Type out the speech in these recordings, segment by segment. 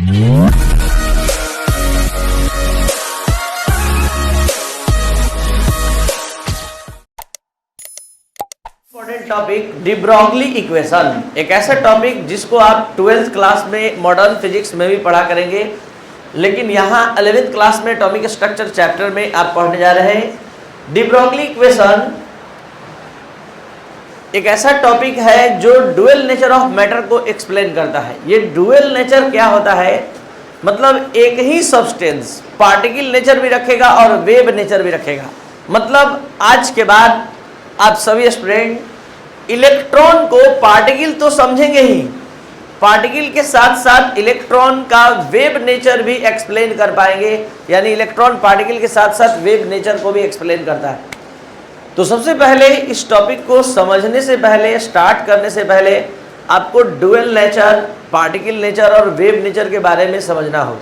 Important topic D Broglie equation, एक ऐसा topic जिसको आप 12th क्लास में मॉडर्न फिजिक्स में भी पढ़ा करेंगे, लेकिन यहाँ 11th क्लास में एटॉमिक स्ट्रक्चर चैप्टर में आप पढ़ने जा रहे हैं। डी ब्रॉगली इक्वेशन एक ऐसा टॉपिक है जो डुअल नेचर ऑफ मैटर को एक्सप्लेन करता है। ये डुअल नेचर क्या होता है, मतलब एक ही सब्सटेंस पार्टिकल नेचर भी रखेगा और वेव नेचर भी रखेगा। मतलब आज के बाद आप सभी स्टूडेंट इलेक्ट्रॉन को पार्टिकल तो समझेंगे ही, पार्टिकल के साथ साथ इलेक्ट्रॉन का वेव नेचर भी एक्सप्लेन कर पाएंगे, यानी इलेक्ट्रॉन पार्टिकल के साथ साथ वेव नेचर को भी एक्सप्लेन करता है। तो सबसे पहले इस टॉपिक को समझने से पहले, स्टार्ट करने से पहले आपको डुअल नेचर, पार्टिकल नेचर और वेव नेचर के बारे में समझना हो।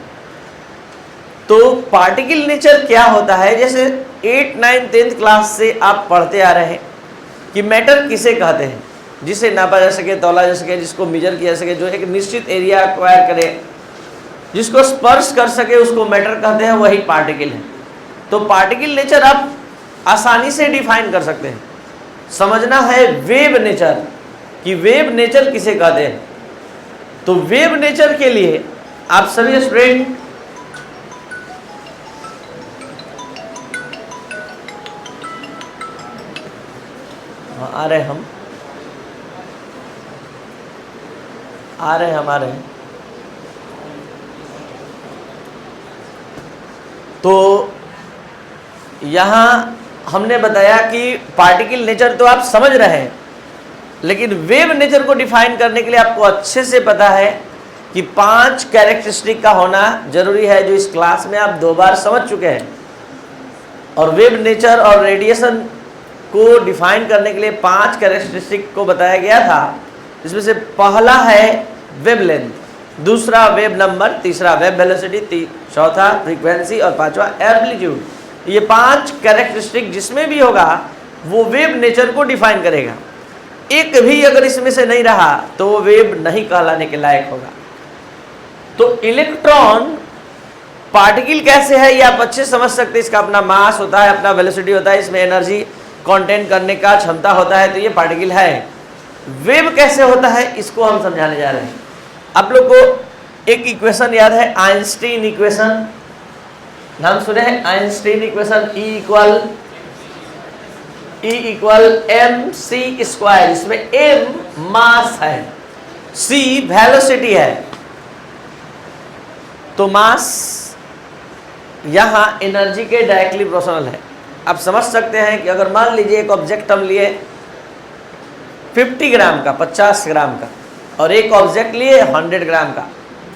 तो पार्टिकल नेचर क्या होता है, जैसे 8, 9, 10th क्लास से आप पढ़ते आ रहे हैं कि मैटर किसे कहते हैं, जिसे नापा जा सके, तौला जा सके, जिसको मेजर किया जा सके, जो एक निश्चित एरिया एक्वायर करे, जिसको स्पर्श कर सके, उसको मैटर कहते हैं, वही पार्टिकल है। तो पार्टिकल नेचर आप आसानी से डिफाइन कर सकते हैं। समझना है वेव नेचर कि वेव नेचर किसे कहते हैं। तो वेव नेचर के लिए आप सभी स्टूडेंट आ रहे हैं, तो यहाँ हमने बताया कि पार्टिकल नेचर तो आप समझ रहे हैं, लेकिन वेव नेचर को डिफाइन करने के लिए आपको अच्छे से पता है कि 5 कैरेक्टरिस्टिक का होना जरूरी है, जो इस क्लास में आप 2 बार समझ चुके हैं। और वेव नेचर और रेडिएशन को डिफाइन करने के लिए 5 कैरेक्टरिस्टिक को बताया गया था। इसमें से पहला है वेवलेंथ, दूसरा वेव नंबर, तीसरा वेव वेलोसिटी, चौथा फ्रीक्वेंसी और पांचवा एम्पलीट्यूड। ये 5 कैरेक्टरिस्टिक जिसमें भी होगा वो वेव नेचर को डिफाइन करेगा। एक भी अगर इसमें से नहीं रहा तो वो वेव नहीं कहलाने के लायक होगा। तो इलेक्ट्रॉन पार्टिकल कैसे है ये आप अच्छे समझ सकते हैं। इसका अपना मास होता है, अपना वेलोसिटी होता है, इसमें एनर्जी कंटेन करने का क्षमता होता है, तो ये पार्टिकल है। वेव कैसे होता है इसको हम समझाने जा रहे हैं। आप लोग को एक इक्वेशन याद है, आइंस्टीन इक्वेशन, नाम सुने हैं Einstein equation. E equal mc square, इसमें m मास है, c वेलोसिटी है। तो मास यहाँ एनर्जी के डायरेक्टली प्रोपोर्शनल है। आप समझ सकते हैं कि अगर मान लीजिए एक ऑब्जेक्ट हम लिए 50 ग्राम का, 50 ग्राम का, और एक ऑब्जेक्ट लिए 100 ग्राम का,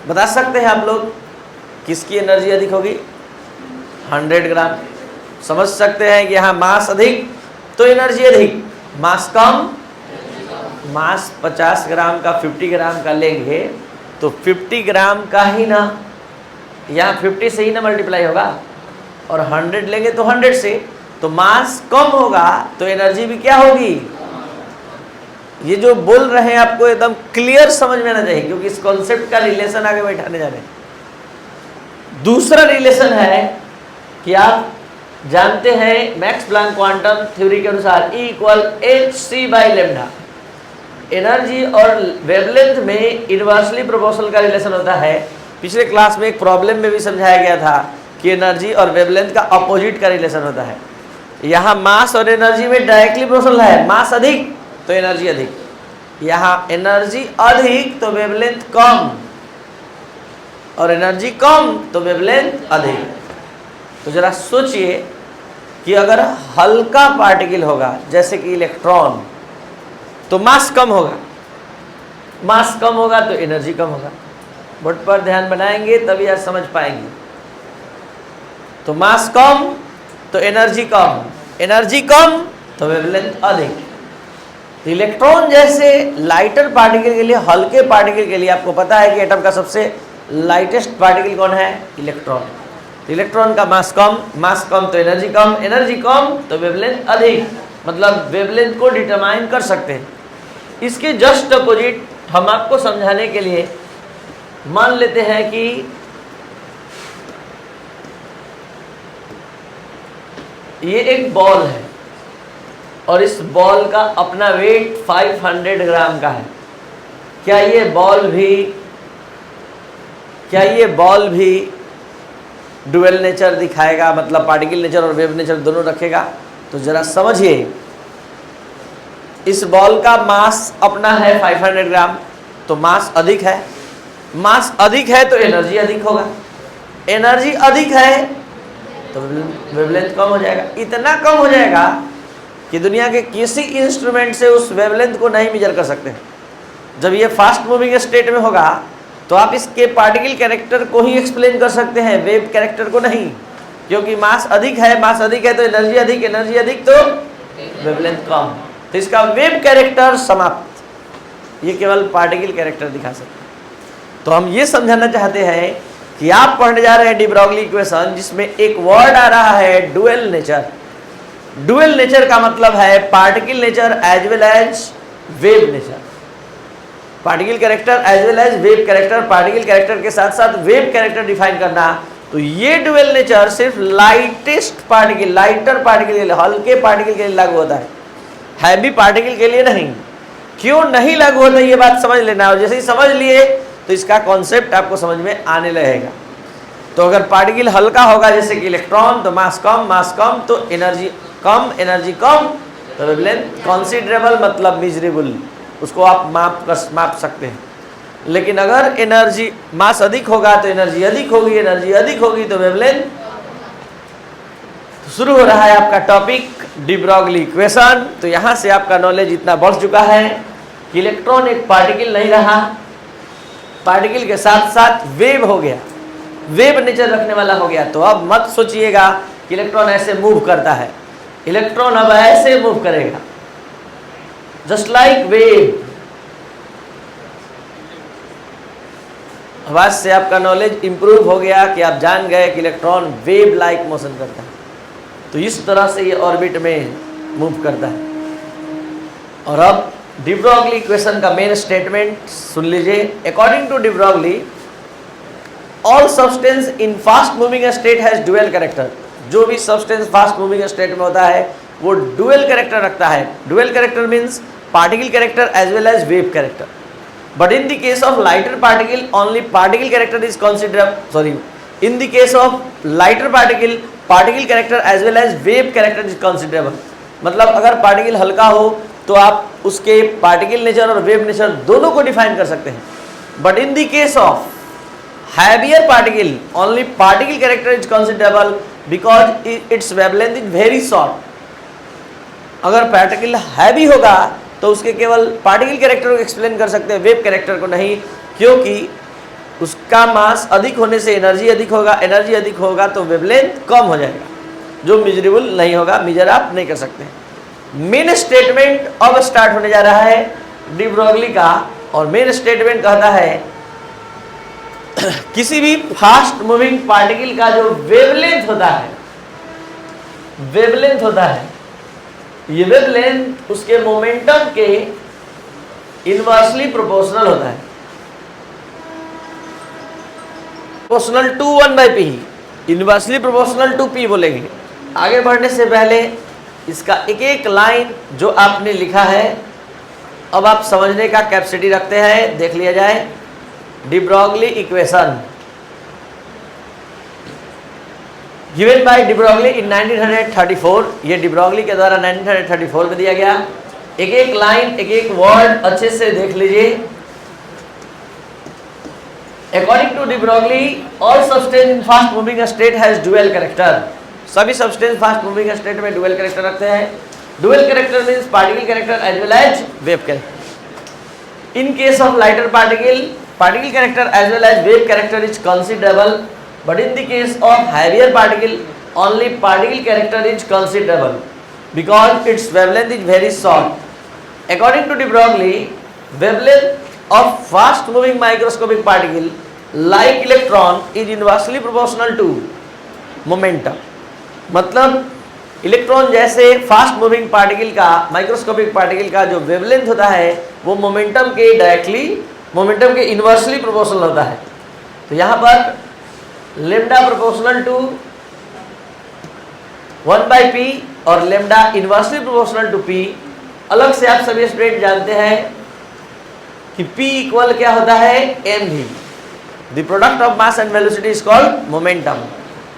बता सकते हैं आप लोग किसकी एनर्जी अधिक होगी? 100 ग्राम। समझ सकते हैं कि यहाँ मास अधिक तो एनर्जी अधिक, मास कम, मास 50 ग्राम का 50 ग्राम का लेंगे तो 50 ग्राम का ही ना, यहाँ 50 से ही ना मल्टीप्लाई होगा, और 100 लेंगे तो 100 से, तो मास कम होगा तो एनर्जी भी क्या होगी? ये जो बोल रहे हैं आपको एकदम क्लियर समझ में आना चाहिए, क्योंकि इस कॉन्सेप्ट का रिलेशन आगे बैठाने जा रहे हैं। दूसरा रिलेशन है कि आप जानते हैं मैक्स प्लैंक क्वांटम थ्योरी के अनुसार E इक्वल hc/λ। एनर्जी और वेवलेंथ में इनवर्सली प्रोपोर्शनल का रिलेशन होता है। पिछले क्लास में एक प्रॉब्लम में भी समझाया गया था कि एनर्जी और वेवलेंथ का अपोजिट का रिलेशन होता है। यहाँ मास और एनर्जी में डायरेक्टली प्रोपोर्शनल है, मास अधिक तो एनर्जी अधिक, यहाँ एनर्जी अधिक तो वेवलेंथ कम, और एनर्जी कम तो वेवलेंथ अधिक। तो जरा सोचिए कि अगर हल्का पार्टिकल होगा जैसे कि इलेक्ट्रॉन, तो मास कम होगा, मास कम होगा तो एनर्जी कम होगा। बोर्ड पर ध्यान बनाएंगे तभी आप समझ पाएंगे। तो मास कम तो एनर्जी कम, एनर्जी कम तो वेवलेंथ अधिक। तो इलेक्ट्रॉन जैसे लाइटर पार्टिकल के लिए, हल्के पार्टिकल के लिए आपको पता है कि एटम का सबसे लाइटेस्ट पार्टिकल कौन है? इलेक्ट्रॉन। तो इलेक्ट्रॉन का मास कम तो एनर्जी कम, एनर्जी कम तो वेवलेंथ अधिक, मतलब वेवलेंथ को डिटरमाइन कर सकते हैं। इसके जस्ट अपोजिट हम आपको समझाने के लिए मान लेते हैं कि ये एक बॉल है और इस बॉल का अपना वेट 500 ग्राम का है। क्या ये बॉल भी डुअल नेचर दिखाएगा, मतलब पार्टिकल नेचर और वेव नेचर दोनों रखेगा? तो जरा समझिए, इस बॉल का मास अपना है 500 ग्राम, तो मास अधिक है। मास अधिक है तो एनर्जी अधिक होगा, एनर्जी अधिक है तो वेवलेंथ कम हो जाएगा। इतना कम हो जाएगा कि दुनिया के किसी इंस्ट्रूमेंट से उस वेवलेंथ को नहीं मेजर कर सकते। जब ये फास्ट मूविंग स्टेट में होगा तो आप इसके पार्टिकल कैरेक्टर को ही एक्सप्लेन कर सकते हैं, वेव कैरेक्टर को नहीं, क्योंकि मास अधिक है तो एनर्जी अधिक तो वेवलेंथ कम, तो इसका वेव कैरेक्टर समाप्त। ये केवल पार्टिकल कैरेक्टर दिखा सकते हैं। तो हम ये समझाना चाहते हैं कि आप पढ़ने जा रहे हैं डी ब्रॉगली इक्वेशन, जिसमें एक वर्ड आ रहा है डुअल नेचर। डुअल नेचर का मतलब है particle nature as well as wave nature, particle character as well as wave character, particle character के साथ साथ वेव कैरेक्टर डिफाइन करना। तो ये डुअल नेचर सिर्फ लाइटेस्ट पार्टिकल, लाइटर पार्टिकल के लिए, हल्के पार्टिकल के लिए लागू होता है, हैवी पार्टिकल के लिए नहीं। क्यों नहीं लागू होता ये बात समझ लेना, और जैसे ही समझ लिए तो इसका कॉन्सेप्ट आपको समझ में आने लगेगा। तो अगर पार्टिकल हल्का होगा जैसे कि इलेक्ट्रॉन, तो मास कम तो एनर्जी कम तो वेवलेंथ कंसीडरेबल मतलब मेजरेबल, उसको आप माप सकते हैं। लेकिन अगर एनर्जी मास अधिक होगा तो एनर्जी अधिक होगी तो वेवलेंथ। तो शुरू हो रहा है आपका टॉपिक डी ब्रॉगली इक्वेशन। तो यहाँ से आपका नॉलेज इतना बढ़ चुका है कि इलेक्ट्रॉन एक पार्टिकल नहीं रहा, पार्टिकल के साथ साथ वेव हो गया, वेव नेचर रखने वाला हो गया। तो अब मत सोचिएगा कि इलेक्ट्रॉन ऐसे मूव करता है, इलेक्ट्रॉन अब ऐसे मूव करेगा, जस्ट लाइक वेव। आवाज से आपका नॉलेज इंप्रूव हो गया कि आप जान गए कि इलेक्ट्रॉन वेव लाइक मोशन करता है। तो इस तरह से ये ऑर्बिट में मूव करता है। और अब डी ब्रॉगली इक्वेशन का मेन स्टेटमेंट सुन लीजिए। According to de Broglie, all substance in fast moving state has dual character. जो भी सब्सटेंस फास्ट मूविंग स्टेट में होता है वो डुअल कैरेक्टर रखता है। Dual character means particle character as well as wave character, but in the case of lighter particle only particle character is considered, in the case of lighter particle character as well as wave character is considerable। मतलब अगर particle हल्का हो तो आप उसके particle nature और wave nature दोनों को डिफाइन कर सकते हैं। But in the case of heavier particle only particle character is considerable because it's wavelength is very short. अगर पार्टिकल हैवी होगा तो उसके केवल पार्टिकल कैरेक्टर को एक्सप्लेन कर सकते हैं, वेव कैरेक्टर को नहीं, क्योंकि उसका मास अधिक होने से एनर्जी अधिक होगा तो वेवलेंथ कम हो जाएगा, जो मेजरेबल नहीं होगा, मेजर आप नहीं कर सकते। मेन स्टेटमेंट अब स्टार्ट होने जा रहा है डी ब्रॉगली का, और मेन स्टेटमेंट कहता है किसी भी फास्ट मूविंग पार्टिकल का जो वेवलेंथ होता है, ये वेवलेंथ उसके मोमेंटम के इनवर्सली प्रोपोर्शनल होता है, proportional to 1/p, inversely proportional to p बोलेंगे। आगे बढ़ने से पहले इसका एक एक लाइन जो आपने लिखा है अब आप समझने का कैपेसिटी रखते हैं, देख लिया जाए। De Broglie equation given by de Broglie in 1934, ये डी ब्रॉगली के द्वारा 1934 में दिया गया। एक एक लाइन, एक एक वर्ड अच्छे से देख लीजिए। According to de Broglie, all substance in fast moving state has dual character. सभी सब्सटेंस फास्ट मूविंग स्टेट में डुअल कैरेक्टर रखते हैं। Dual character means particle character as well as wave character. In case of lighter particle, particle character as well as wave character is considerable, but in the case of heavier particle only particle character is considerable because its wavelength is very short. According to de Broglie, wavelength of fast moving microscopic particle like electron is inversely proportional to momentum। मतलब electron जैसे fast moving particle का, microscopic particle का जो wavelength होता है वो momentum के inversely proportional होता है। तो यहां पर लेमडा प्रोपोर्शनल टू 1/p और lambda inversely proportional to p, अलग से आप सभी स्टूडेंट जानते हैं कि p इक्वल क्या होता है, mv। The product of mass and velocity is called momentum.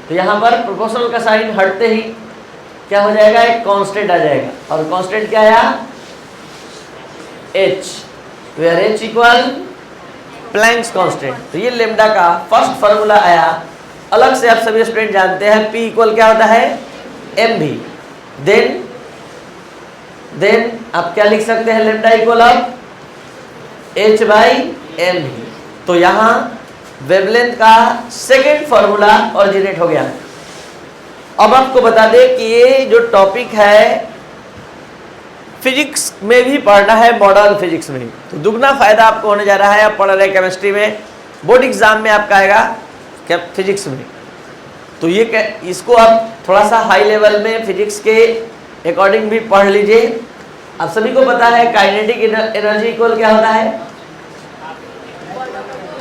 तो यहाँ पर प्रोपोर्शनल का साइन हटते ही क्या हो जाएगा, एक कांस्टेंट आ जाएगा, और कांस्टेंट क्या आया, h, where h equal Planck's constant. तो ये लेमडा का फर्स्ट फार्मूला आया। अलग से आप सभी स्टूडेंट जानते हैं p इक्वल क्या होता है, mv। देन आप क्या लिख सकते हैं, लेमडा इक्वल ऑफ h/mv। तो यहाँ वेवलेंथ का सेकेंड फॉर्मूला ऑरिजिनेट हो गया। अब आपको बता दें कि ये जो टॉपिक है फिजिक्स में भी पढ़ना है, मॉडर्न फिजिक्स में, तो दुगना फायदा आपको होने जा रहा है। आप पढ़ रहे हैं केमिस्ट्री में, बोर्ड एग्जाम में आपका आएगा क्या, फिजिक्स में। तो ये इसको आप थोड़ा सा हाई लेवल में फिजिक्स के अकॉर्डिंग भी पढ़ लीजिए। आप सभी को पता है काइनेटिक एनर्जी इक्वल क्या होता है,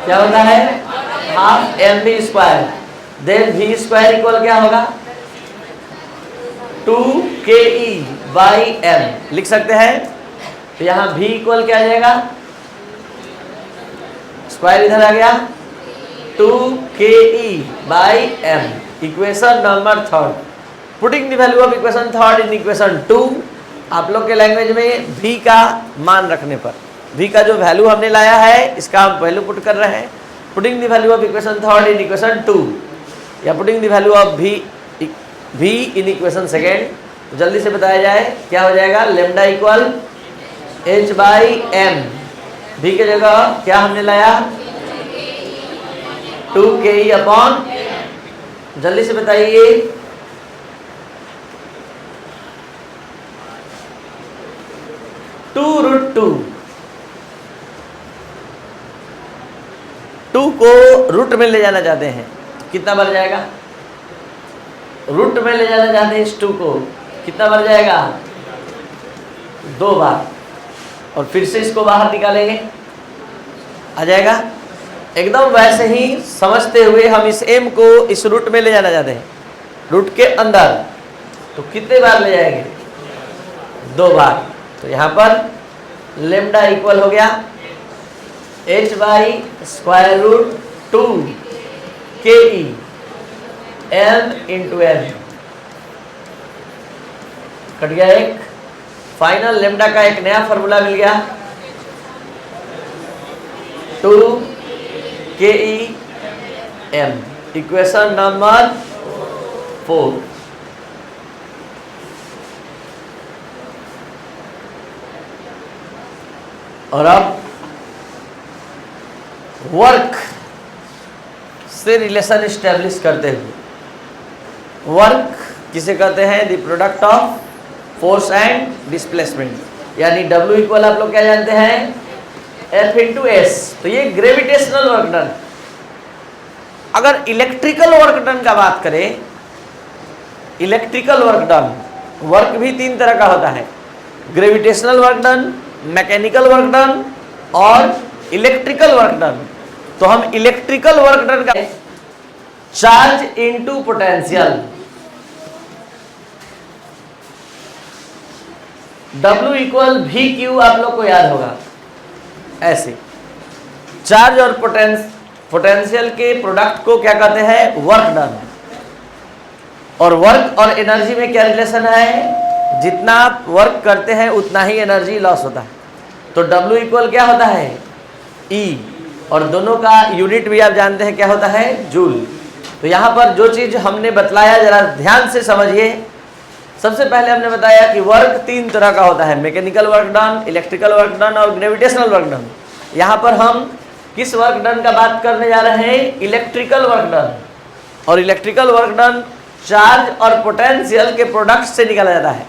क्या होता है, half mv²। Then v² equal क्या होगा, 2ke/m लिख सकते हैं। तो यहाँ v इक्वल क्या आ जाएगा, स्क्वायर इधर आ गया, 2ke/m। Equation number third, putting the value of equation third in equation 2। आप लोग के लैंग्वेज में v का मान रखने पर, v का जो वैल्यू हमने लाया है इसका हम वैल्यू पुट कर रहे हैं। Putting the value of equation third in equation 2, या putting the value of v in equation second. तो जल्दी से बताया जाए क्या हो जाएगा, लेमडा इक्वल h/m। v के जगह क्या हमने लाया, 2ke/, जल्दी से बताइए, 2√2। 2 को रूट में ले जाना चाहते हैं, कितना बढ़ जाएगा, रूट में ले जाना चाहते हैं इस 2 को, कितना बढ़ जाएगा, 2 बार। और फिर से इसको बाहर निकालेंगे, आ जाएगा एकदम वैसे ही समझते हुए। हम इस m को इस रूट में ले जाना चाहते हैं, रूट के अंदर, तो कितने बार ले जाएंगे, 2 बार। तो यहाँ पर लेमडा इक्वल हो गया h/√2ke/m। कट गया एक, फाइनल लेमडा का एक नया फॉर्मूला मिल गया, 2ke/m, इक्वेशन नंबर 4। और अब वर्क से रिलेशन इस्टेब्लिश करते हुए, वर्क किसे कहते हैं, the product of force and displacement, यानी W इक्वल आप लोग क्या जानते हैं, F/s। तो ये ग्रेविटेशनल वर्क डन। अगर इलेक्ट्रिकल वर्क डन का बात करें, इलेक्ट्रिकल वर्क डन, वर्क भी 3 तरह का होता है, gravitational work done, mechanical work done और इलेक्ट्रिकल वर्क डन। तो हम इलेक्ट्रिकल वर्क डन का charge into potential, W equal VQ आप लोग को याद होगा, ऐसे चार्ज और पोटेंशियल के प्रोडक्ट को क्या कहते हैं, वर्क डन। और वर्क और एनर्जी में क्या रिलेशन है, जितना आप वर्क करते हैं उतना ही एनर्जी लॉस होता है। तो W इक्वल क्या होता है, E, और दोनों का यूनिट भी आप जानते हैं क्या होता है, जूल। तो यहाँ पर जो चीज़ हमने बतलाया जरा ध्यान से समझिए। सबसे पहले हमने बताया कि वर्क 3 तरह का होता है, mechanical work done, electrical work done और ग्रेविटेशनल वर्क डन। यहाँ पर हम किस वर्क डन का बात करने जा रहे हैं, इलेक्ट्रिकल वर्क डन। और इलेक्ट्रिकल वर्क डन चार्ज और पोटेंशियल के प्रोडक्ट से निकाला जाता है।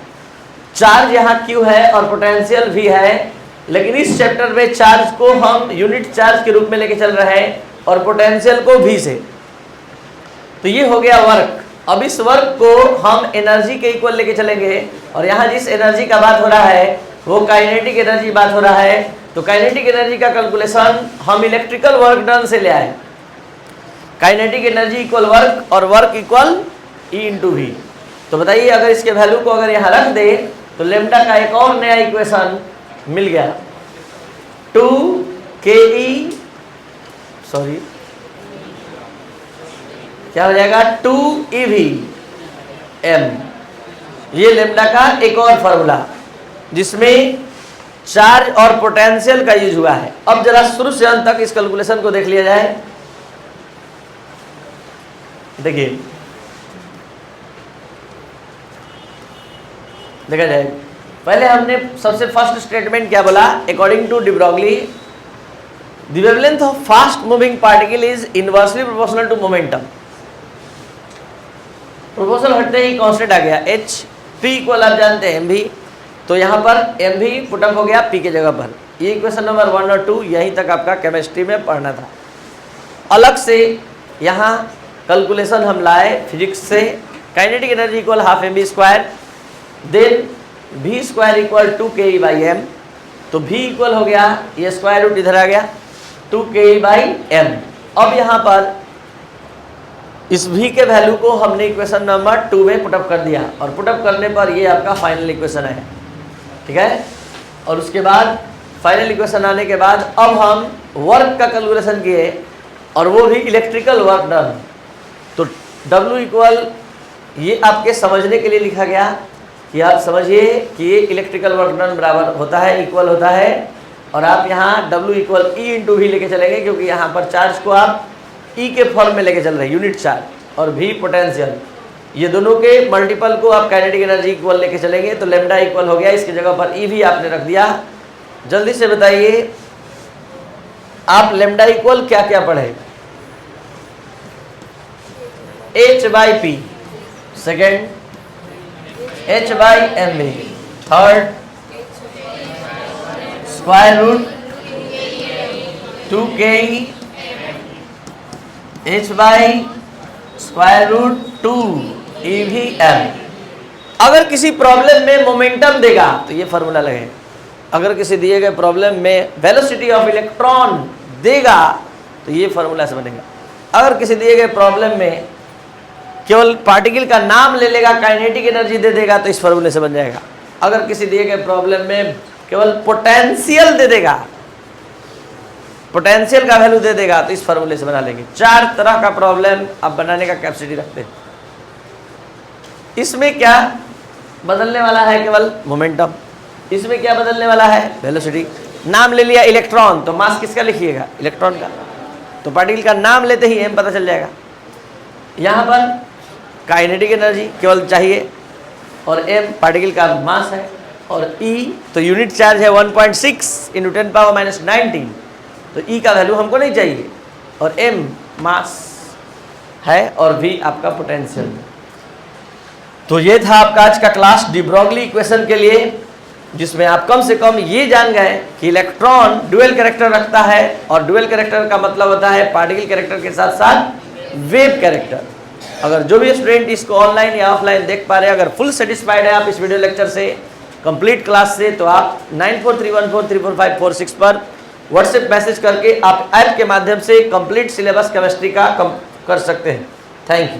चार्ज यहाँ Q है और पोटेंशियल V है, लेकिन इस चैप्टर में चार्ज को हम यूनिट चार्ज के रूप में लेके चल रहे हैं और पोटेंशियल को V से। तो ये हो गया वर्क। अब इस वर्क को हम एनर्जी के इक्वल लेके चलेंगे, और यहाँ जिस एनर्जी का बात हो रहा है वो काइनेटिक एनर्जी बात हो रहा है। तो काइनेटिक एनर्जी का कैलकुलेशन हम इलेक्ट्रिकल वर्क डन से ले आए। काइनेटिक एनर्जी इक्वल वर्क और work equal E into V. तो बताइए अगर इसके वैल्यू को अगर यहाँ रख दे तो लेमडा का एक और नया इक्वेशन मिल गया, 2ke सॉरी क्या हो जाएगा 2ev_m। ये लेमडा का एक और फार्मूला जिसमें चार्ज और पोटेंशियल का यूज हुआ है। अब जरा शुरू से अंत तक इस कैलकुलेशन को देख लिया जाए। देखिए देखा जाए, पहले हमने सबसे फर्स्ट स्टेटमेंट क्या बोला, according to de Broglie the wavelength of fast moving particle is inversely proportional to momentum. Proportional हटते ही कांस्टेंट आ गया एच, पी इक्वल आप जानते हैं mv, तो यहाँ पर mv पुटअप हो गया p के जगह पर। ये इक्वेशन नंबर 1 और 2 यहीं तक आपका केमिस्ट्री में पढ़ना था। अलग से यहाँ कैलकुलेशन हम लाए फिजिक्स से, kinetic energy equal half mv square, then v square equal 2ke/m, तो v इक्वल हो गया, ये स्क्वायर रूट इधर आ गया 2ke/m। अब यहाँ पर इस v के वैल्यू को हमने इक्वेशन नंबर 2 में पुटअप कर दिया और पुटअप करने पर ये आपका फाइनल इक्वेशन है, ठीक है। और उसके बाद फाइनल इक्वेशन आने के बाद अब हम वर्क का कैलकुलेशन किए और वो भी इलेक्ट्रिकल वर्क डन। तो W इक्वल, ये आपके समझने के लिए लिखा गया कि आप समझिए कि ये इलेक्ट्रिकल वर्क डन बराबर होता है, इक्वल होता है, और आप यहाँ W equal E into V लेके चलेंगे क्योंकि यहाँ पर चार्ज को आप ई के फॉर्म में लेके चल रहे हैं, यूनिट चार्ज, और भी पोटेंशियल, ये दोनों के मल्टीपल को आप काइनेटिक एनर्जी इक्वल लेके चलेंगे। तो लेमडा इक्वल हो गया, इसकी जगह पर ई भी आपने रख दिया। जल्दी से बताइए आप लेमडा इक्वल क्या क्या पढ़े, h/p, second h/mv, third square root 2ke h/√2ev_m। अगर किसी प्रॉब्लम में मोमेंटम देगा तो ये फॉर्मूला लगे, अगर किसी दिए गए प्रॉब्लम में वेलोसिटी ऑफ इलेक्ट्रॉन देगा तो ये फॉर्मूला से बनेगा। अगर किसी दिए गए प्रॉब्लम में केवल पार्टिकल का नाम ले लेगा, काइनेटिक एनर्जी दे देगा तो इस फॉर्मूले से बन जाएगा। अगर किसी दिए गए प्रॉब्लम में केवल पोटेंशियल दे देगा, पोटेंशियल का वैल्यू दे देगा तो इस फॉर्मूले से बना लेंगे। 4 तरह का प्रॉब्लम आप बनाने का कैपेसिटी रखते हैं। इसमें क्या बदलने वाला है, केवल मोमेंटम। इसमें क्या बदलने वाला है, वेलोसिटी। नाम ले लिया इलेक्ट्रॉन, तो मास किसका लिखिएगा, इलेक्ट्रॉन का, तो पार्टिकल का नाम लेते ही एम पता चल जाएगा। यहाँ पर काइनेटिक एनर्जी केवल चाहिए और एम पार्टिकल का मास है, और ई तो यूनिट चार्ज है 1.6 × 10⁻⁻19, तो ई का वैल्यू हमको नहीं चाहिए, और एम मास है और वी आपका पोटेंशियल। तो ये था आपका आज का क्लास डी ब्रॉगली इक्वेशन के लिए, जिसमें आप कम से कम ये जान गए कि इलेक्ट्रॉन डुअल कैरेक्टर रखता है, और डुअल कैरेक्टर का मतलब होता है पार्टिकल कैरेक्टर के साथ साथ वेव कैरेक्टर। अगर जो भी स्टूडेंट इसको ऑनलाइन या ऑफलाइन देख पा रहे हैं, अगर फुल सेटिस्फाइड है आप इस वीडियो लेक्चर से, कंप्लीट क्लास से, तो आप 9431434546 पर व्हाट्सएप मैसेज करके आप ऐप के माध्यम से कंप्लीट सिलेबस केमिस्ट्री का कर सकते हैं। Thank you.